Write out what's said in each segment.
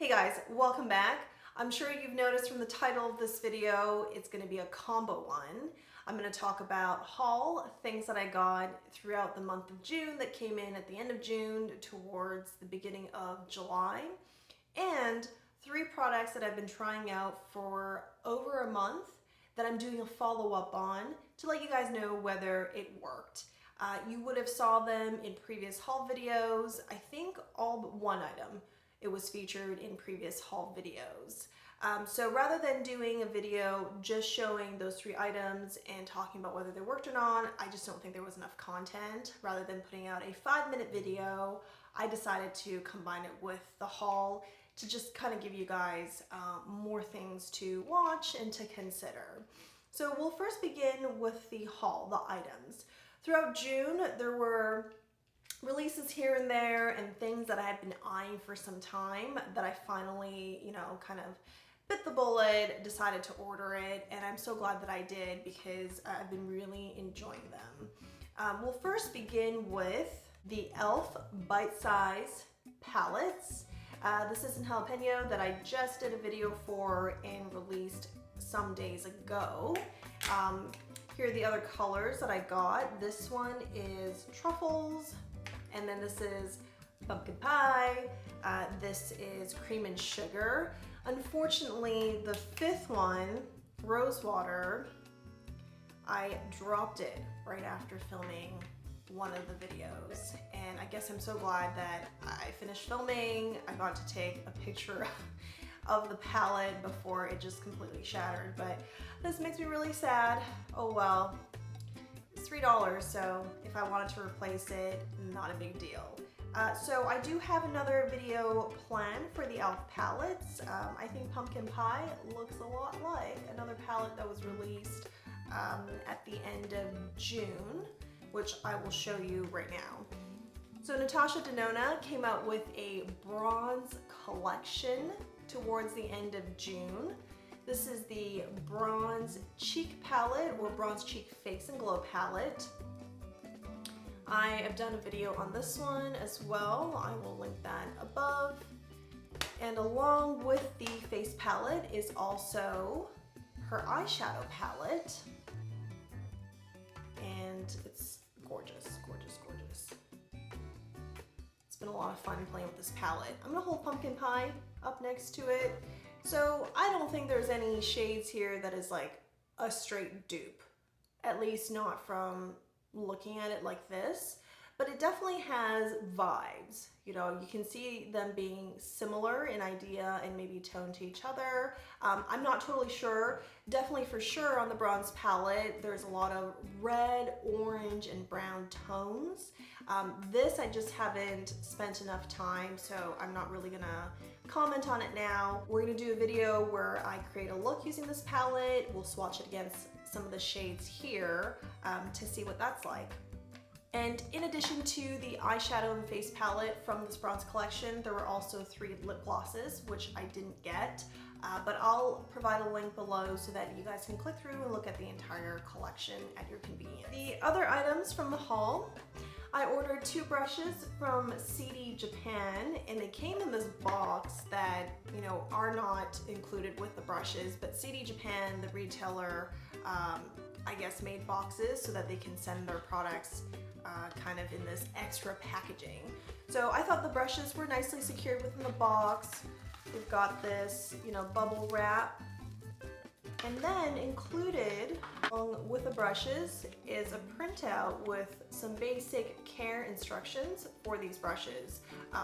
Hey guys, welcome back. I'm sure you've noticed from the title of this video, it's going to be a combo one. I'm going to talk about haul, things that I got throughout the month of June that came in at the end of June towards the beginning of July, and 3 products that I've been trying out for over a month that I'm doing a follow-up on to let you guys know whether it worked. You would have saw them in previous haul videos. I think all but one item it was featured in previous haul videos. So rather than doing a video just showing those 3 items and talking about whether they worked or not, I just don't think there was enough content. Rather than putting out a 5-minute video, I decided to combine it with the haul to just kind of give you guys more things to watch and to consider. So we'll first begin with the haul, the items. Throughout June, there were releases here and there and things that I had been eyeing for some time that I finally, kind of bit the bullet, decided to order it, and I'm so glad that I did because I've been really enjoying them. We'll first begin with the e.l.f. bite-size palettes. This is in jalapeno that I just did a video for and released some days ago. Here are the other colors that I got. This one is truffles, and then this is pumpkin pie. This is cream and sugar. Unfortunately, the 5th one, rose water, I dropped it right after filming one of the videos. And I guess I'm so glad that I finished filming. I got to take a picture of the palette before it just completely shattered, but this makes me really sad. Oh well, it's $3, so if I wanted to replace it, not a big deal. So I do have another video planned for the e.l.f. palettes. I think pumpkin pie looks a lot like another palette that was released at the end of June, which I will show you right now. So Natasha Denona came out with a bronze collection towards the end of June. This is the Bronze Cheek palette, or Bronze Cheek Face and Glow palette. I have done a video on this one as well. I will link that above. And along with the face palette is also her eyeshadow palette. And it's gorgeous, gorgeous, gorgeous. It's been a lot of fun playing with this palette. I'm gonna hold pumpkin pie up next to it. So I don't think there's any shades here that is like a straight dupe, at least not from looking at it like this, but it definitely has vibes. You can see them being similar in idea and maybe tone to each other. I'm not totally sure. Definitely for sure on the bronze palette, there's a lot of red, orange, and brown tones. This I just haven't spent enough time, so I'm not really gonna comment on it now. We're gonna do a video where I create a look using this palette. We'll swatch it against some of the shades here to see what that's like. And in addition to the eyeshadow and face palette from this bronze collection, there were also 3 lip glosses, which I didn't get, but I'll provide a link below so that you guys can click through and look at the entire collection at your convenience. The other items from the haul, I ordered 2 brushes from CD Japan, and they came in this box that, are not included with the brushes, but CD Japan, the retailer, I guess made boxes so that they can send their products kind of in this extra packaging. So I thought the brushes were nicely secured within the box. We've got this, bubble wrap. And then included along with the brushes is a printout with some basic care instructions for these brushes.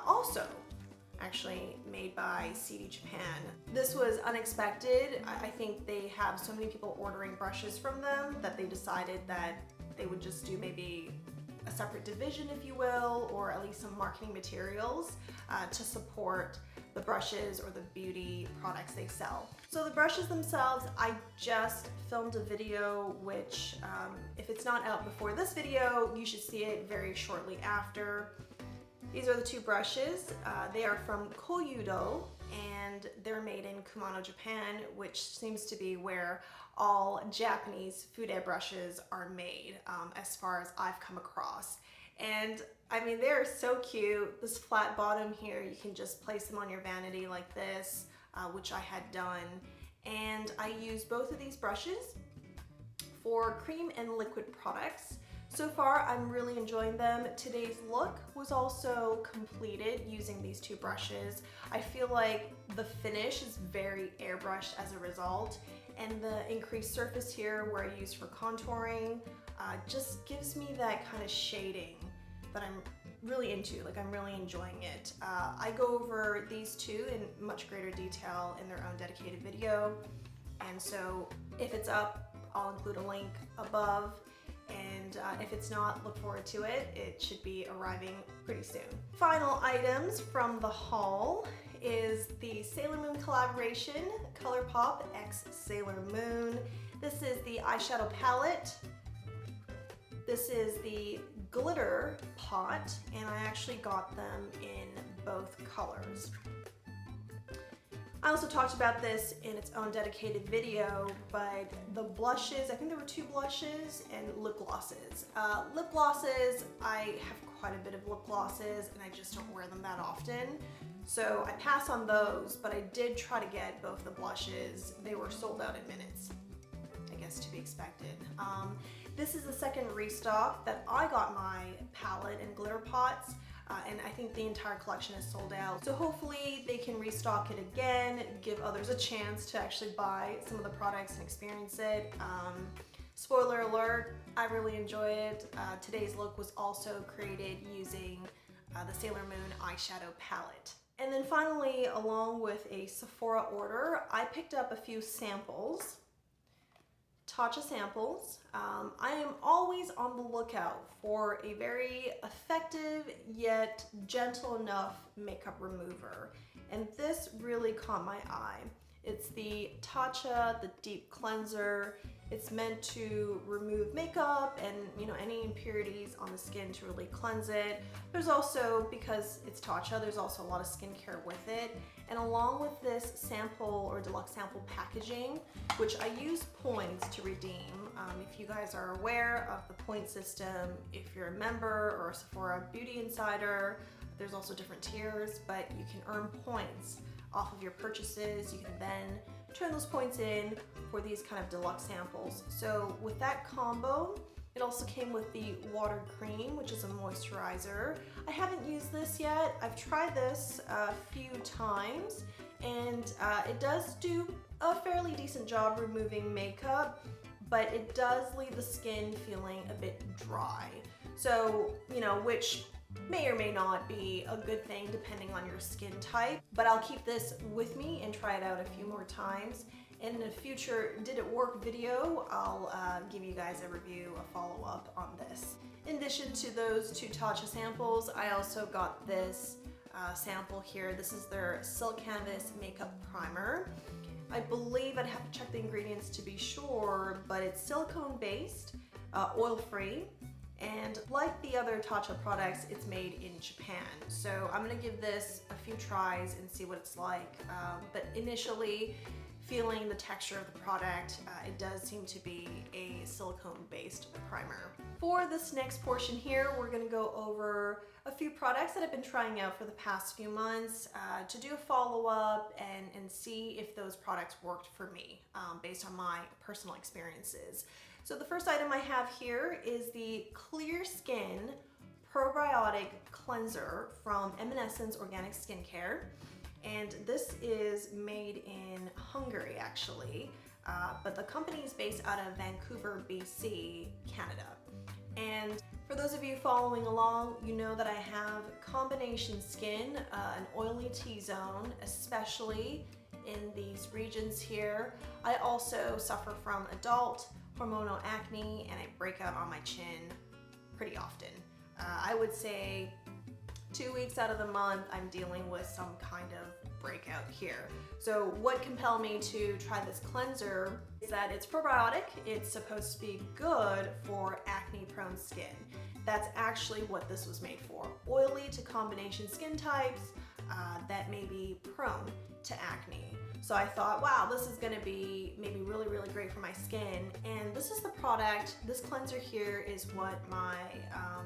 Also, actually made by CD Japan. This was unexpected. I think they have so many people ordering brushes from them that they decided that they would just do maybe a separate division, if you will, or at least some marketing materials to support the brushes or the beauty products they sell. So the brushes themselves, I just filmed a video, which if it's not out before this video, you should see it very shortly after. These are the 2 brushes. They are from Koyudo, and they're made in Kumano, Japan, which seems to be where all Japanese fude brushes are made, as far as I've come across. And I mean, they're so cute. This flat bottom here, you can just place them on your vanity like this, which I had done. And I use both of these brushes for cream and liquid products. So far, I'm really enjoying them. Today's look was also completed using these two brushes. I feel like the finish is very airbrushed as a result, and the increased surface here where I use for contouring just gives me that kind of shading that I'm really into, like I'm really enjoying it. I go over these two in much greater detail in their own dedicated video, and so if it's up, I'll include a link above. And if it's not, look forward to it. It should be arriving pretty soon. Final items from the haul is the Sailor Moon collaboration, ColourPop x Sailor Moon. This is the eyeshadow palette. This is the glitter pot, and I actually got them in both colors. I also talked about this in its own dedicated video, but the blushes, I think there were 2 blushes and lip glosses. Lip glosses, I have quite a bit of lip glosses and I just don't wear them that often. So I pass on those, but I did try to get both the blushes. They were sold out in minutes, I guess to be expected. This is the second restock that I got my palette and glitter pots. And I think the entire collection is sold out. So hopefully they can restock it again, give others a chance to actually buy some of the products and experience it. Spoiler alert, I really enjoy it. Today's look was also created using the Sailor Moon eyeshadow palette. And then finally, along with a Sephora order, I picked up a few samples. Tatcha Samples. I am always on the lookout for a very effective yet gentle enough makeup remover, and this really caught my eye. It's the Tatcha, the Deep Cleanser. It's meant to remove makeup and any impurities on the skin to really cleanse it. There's also, because it's Tatcha, there's also a lot of skincare with it. And along with this sample or deluxe sample packaging, which I use points to redeem. If you guys are aware of the point system, if you're a member or a Sephora Beauty Insider, there's also different tiers, but you can earn points off of your purchases. You can then turn those points in for these kind of deluxe samples. So with that combo, it also came with the water cream, which is a moisturizer. I haven't used this yet. I've tried this a few times, and it does do a fairly decent job removing makeup, but it does leave the skin feeling a bit dry. So, which may or may not be a good thing depending on your skin type, but I'll keep this with me and try it out a few more times. In a future Did It Work video, I'll give you guys a review, a follow-up on this. In addition to those 2 Tatcha samples, I also got this sample here. This is their Silk Canvas Makeup Primer. I believe I'd have to check the ingredients to be sure, but it's silicone-based, oil-free, and like the other Tatcha products, it's made in Japan. So I'm gonna give this a few tries and see what it's like. But initially, feeling the texture of the product, it does seem to be a silicone-based primer. For this next portion here, we're gonna go over a few products that I've been trying out for the past few months to do a follow-up and see if those products worked for me based on my personal experiences. So the first item I have here is the Clear Skin Probiotic Cleanser from Eminence Organic Skincare. And this is made in Hungary actually, but the company is based out of Vancouver, BC, Canada. And for those of you following along, you know that I have combination skin, an oily T-zone, especially in these regions here. I also suffer from adult hormonal acne and I break out on my chin pretty often. I would say 2 weeks out of the month, I'm dealing with some kind of breakout here. So what compelled me to try this cleanser is that it's probiotic. It's supposed to be good for acne-prone skin. That's actually what this was made for. Oily to combination skin types that may be prone to acne. So I thought, wow, this is gonna be maybe really, really great for my skin. And this is the product. This cleanser here is what my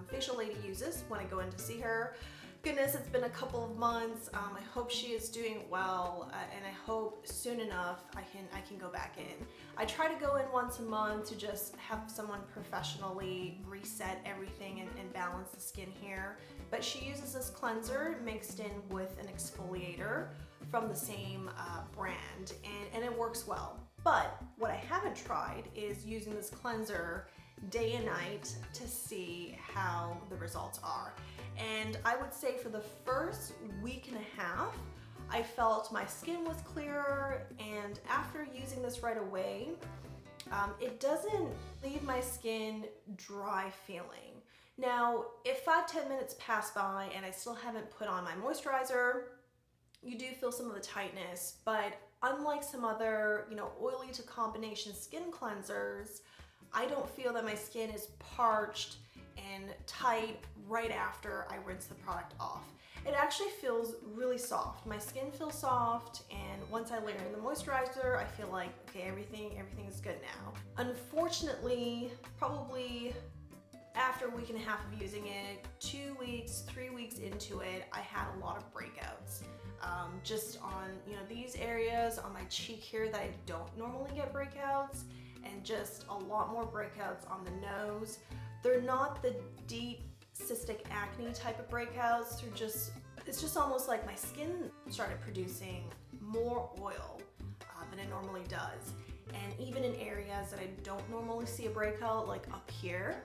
facial lady uses when I go in to see her. Goodness, it's been a couple of months. I hope she is doing well, and I hope soon enough I can go back in. I try to go in once a month to just have someone professionally reset everything and balance the skin here. But she uses this cleanser mixed in with an exfoliator from the same brand, and it works well. But what I haven't tried is using this cleanser day and night to see how the results are. And I would say for the first week and a half, I felt my skin was clearer, and after using this right away, it doesn't leave my skin dry feeling. Now, if 5-10 minutes pass by and I still haven't put on my moisturizer, you do feel some of the tightness, but unlike some other, oily to combination skin cleansers, I don't feel that my skin is parched and tight right after I rinse the product off. It actually feels really soft. My skin feels soft, and once I layer in the moisturizer, I feel like, okay, everything is good now. Unfortunately, probably after a week and a half of using it, 2 weeks, 3 weeks into it, I had a lot of breakouts. Just on, these areas on my cheek here that I don't normally get breakouts, and just a lot more breakouts on the nose. They're not the deep cystic acne type of breakouts. It's just almost like my skin started producing more oil than it normally does. And even in areas that I don't normally see a breakout, like up here.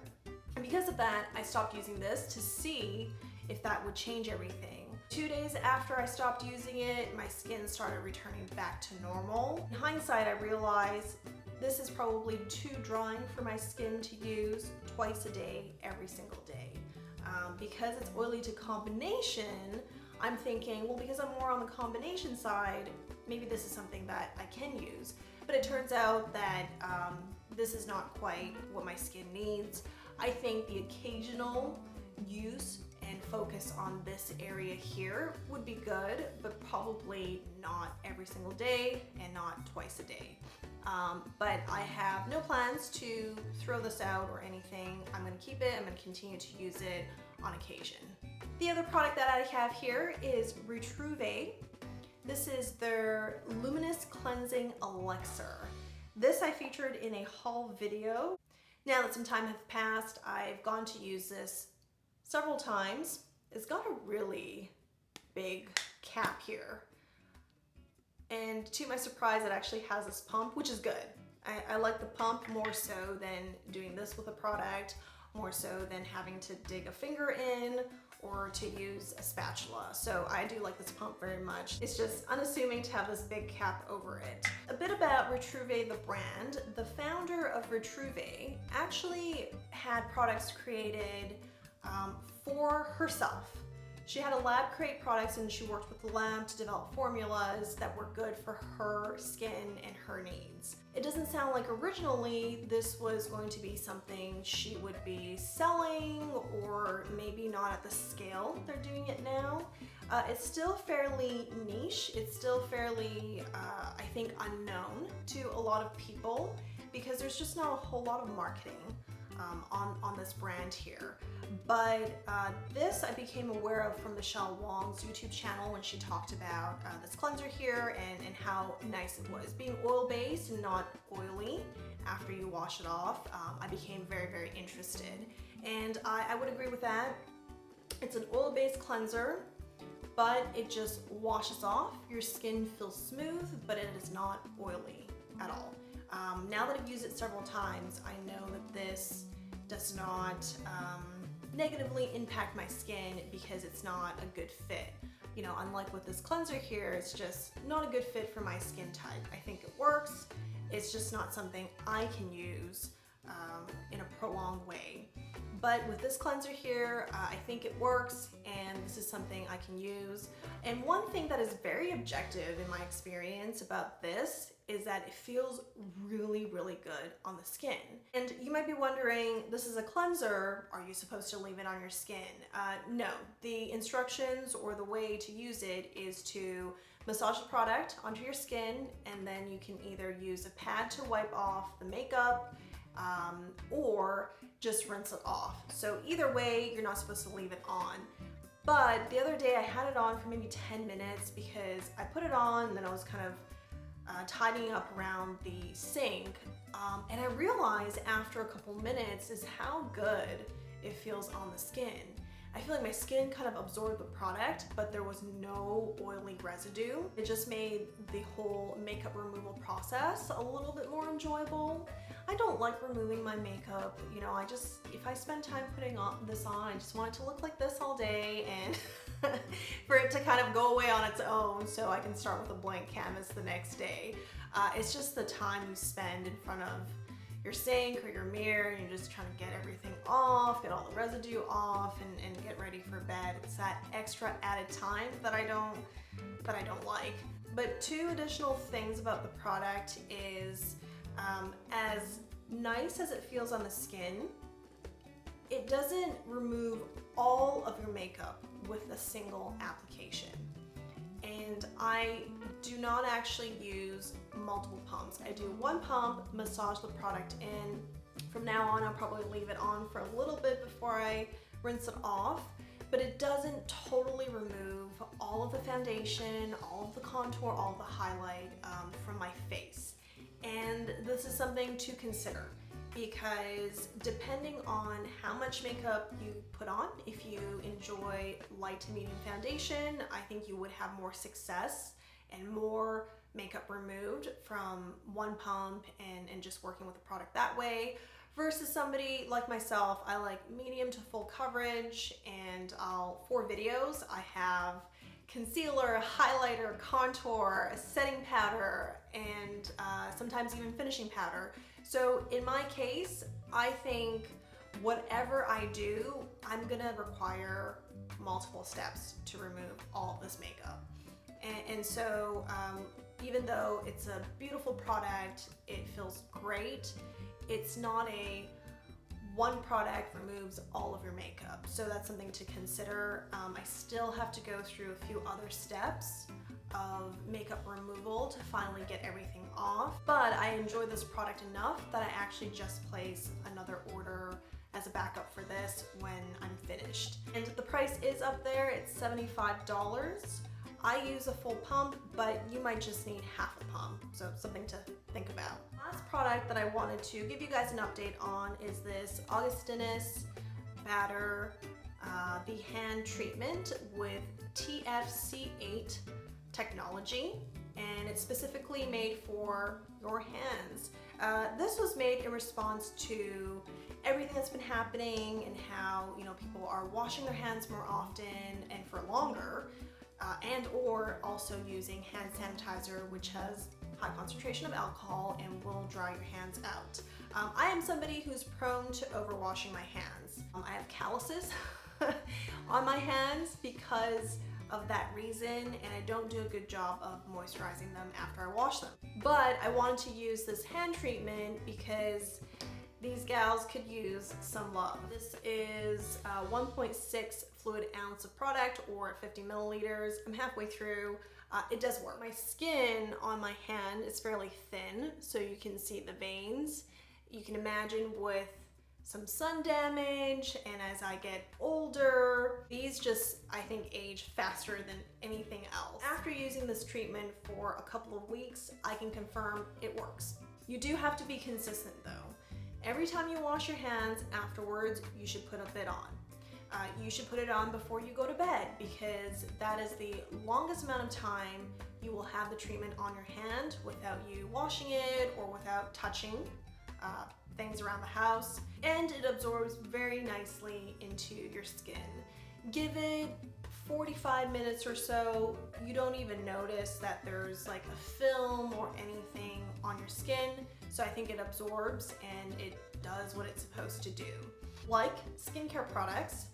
And because of that, I stopped using this to see if that would change everything. 2 days after I stopped using it, my skin started returning back to normal. In hindsight, I realized this is probably too drying for my skin to use twice a day, every single day. Because it's oily to combination, I'm thinking, well, because I'm more on the combination side, maybe this is something that I can use. But it turns out that this is not quite what my skin needs. I think the occasional use and focus on this area here would be good, but probably not every single day and not twice a day. But I have no plans to throw this out or anything. I'm gonna keep it, I'm gonna continue to use it on occasion. The other product that I have here is Retrouve. This is their Luminous Cleansing Elixir. This I featured in a haul video. Now that some time has passed, I've gone to use this several times. It's got a really big cap here. And to my surprise, it actually has this pump, which is good. I like the pump more so than doing this with a product, more so than having to dig a finger in or to use a spatula. So I do like this pump very much. It's just unassuming to have this big cap over it. A bit about Retrouve, the brand. The founder of Retrouve actually had products created for herself. She had a lab create products, and she worked with the lab to develop formulas that were good for her skin and her needs. It doesn't sound like originally this was going to be something she would be selling, or maybe not at the scale they're doing it now. It's still fairly niche. It's still fairly, I think, unknown to a lot of people because there's just not a whole lot of marketing on this brand here. But this I became aware of from Michelle Wong's YouTube channel when she talked about this cleanser here and how nice it was. Being oil-based and not oily after you wash it off, I became very, very interested. And I would agree with that. It's an oil-based cleanser, but it just washes off. Your skin feels smooth, but it is not oily at all. Now that I've used it several times, I know that this does not negatively impact my skin because it's not a good fit. You know, unlike with this cleanser here, it's just not a good fit for my skin type. I think it works, it's just not something I can use in a prolonged way. But with this cleanser here, I think it works, and this is something I can use. And one thing that is very objective in my experience about this is that it feels really, really good on the skin. And you might be wondering, this is a cleanser, are you supposed to leave it on your skin? No, the instructions or the way to use it is to massage the product onto your skin, and then you can either use a pad to wipe off the makeup or just rinse it off. So either way, you're not supposed to leave it on. But the other day I had it on for maybe 10 minutes because I put it on and then I was kind of tidying up around the sink, and I realized after a couple minutes is how good it feels on the skin. I feel like my skin kind of absorbed the product, but there was no oily residue. It just made the whole makeup removal process a little bit more enjoyable. I don't like removing my makeup, you know, if I spend time putting this on, I just want it to look like this all day and for it to kind of go away on its own so I can start with a blank canvas the next day. It's just the time you spend in front of your sink or your mirror and you're just trying to get everything off, get all the residue off and get ready for bed. It's that extra added time that I don't like. But two additional things about the product is as nice as it feels on the skin, it doesn't remove all of your makeup with a single application. And I do not actually use multiple pumps. I do one pump, massage the product in. From now on, I'll probably leave it on for a little bit before I rinse it off, but it doesn't totally remove all of the foundation, all of the contour, all of the highlight from my face. And this is something to consider because depending on how much makeup you put on, if you enjoy light to medium foundation, I think you would have more success and more makeup removed from one pump and just working with the product that way, versus somebody like myself. I like medium to full coverage, and for videos I have concealer, highlighter, contour, setting powder, and sometimes even finishing powder. So in my case, I think whatever I do, I'm gonna require multiple steps to remove all of this makeup. And so even though it's a beautiful product, it feels great, it's not a one product removes all of your makeup. So that's something to consider. I still have to go through a few other steps of makeup removal to finally get everything off. But I enjoy this product enough that I actually just place another order as a backup for this when I'm finished. And the price is up there, it's $75. I use a full pump, but you might just need half a pump, so something to think about. Last product that I wanted to give you guys an update on is this Augustinus batter, the hand treatment with TFC8 technology, and it's specifically made for your hands. This was made in response to everything that's been happening and how, you know, people are washing their hands more often and for longer, and or also using hand sanitizer, which has high concentration of alcohol and will dry your hands out. I am somebody who's prone to overwashing my hands. I have calluses on my hands because of that reason, and I don't do a good job of moisturizing them after I wash them. But I wanted to use this hand treatment because these gals could use some love. This is 1.6 fluid ounce of product, or 50 milliliters. I'm halfway through. It does work. My skin on my hand is fairly thin, so you can see the veins. You can imagine with some sun damage, and as I get older, these just, I think, age faster than anything else. After using this treatment for a couple of weeks, I can confirm it works. You do have to be consistent though. Every time you wash your hands afterwards, you should put a bit on. You should put it on before you go to bed, because that is the longest amount of time you will have the treatment on your hand without you washing it or without touching things around the house, and it absorbs very nicely into your skin. Give it 45 minutes or so, you don't even notice that there's like a film or anything on your skin, so I think it absorbs and it does what it's supposed to do. Like skincare products,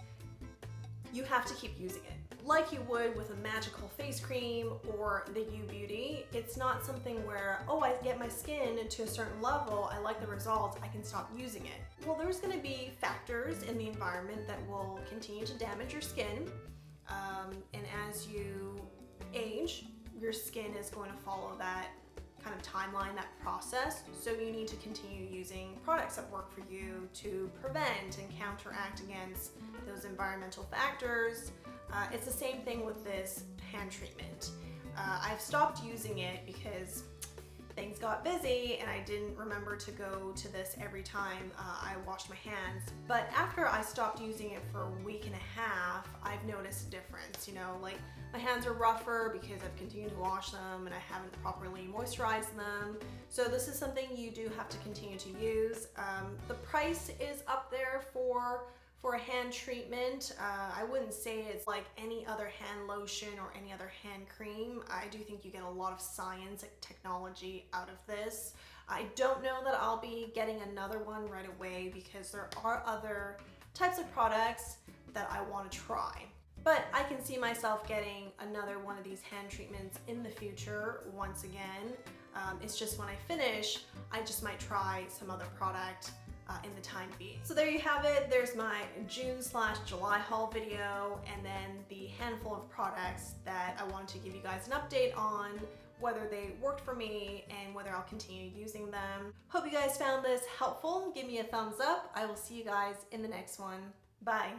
you have to keep using it. Like you would with a magical face cream or the U Beauty, it's not something where, oh, I get my skin to a certain level, I like the results, I can stop using it. Well, there's gonna be factors in the environment that will continue to damage your skin. And as you age, your skin is going to follow that kind of timeline, that process. So you need to continue using products that work for you to prevent and counteract against those environmental factors. It's the same thing with this hand treatment. I've stopped using it because things got busy and I didn't remember to go to this every time I washed my hands. But after I stopped using it for a week and a half, I've noticed a difference. You know, like my hands are rougher because I've continued to wash them and I haven't properly moisturized them. So this is something you do have to continue to use. The price is up there for a hand treatment. I wouldn't say it's like any other hand lotion or any other hand cream. I do think you get a lot of science and technology out of this. I don't know that I'll be getting another one right away because there are other types of products that I want to try. But I can see myself getting another one of these hand treatments in the future once again. It's just when I finish, I just might try some other product in the time being. So there you have it. There's my June/July haul video, and then the handful of products that I wanted to give you guys an update on, whether they worked for me and whether I'll continue using them. Hope you guys found this helpful. Give me a thumbs up. I will see you guys in the next one. Bye.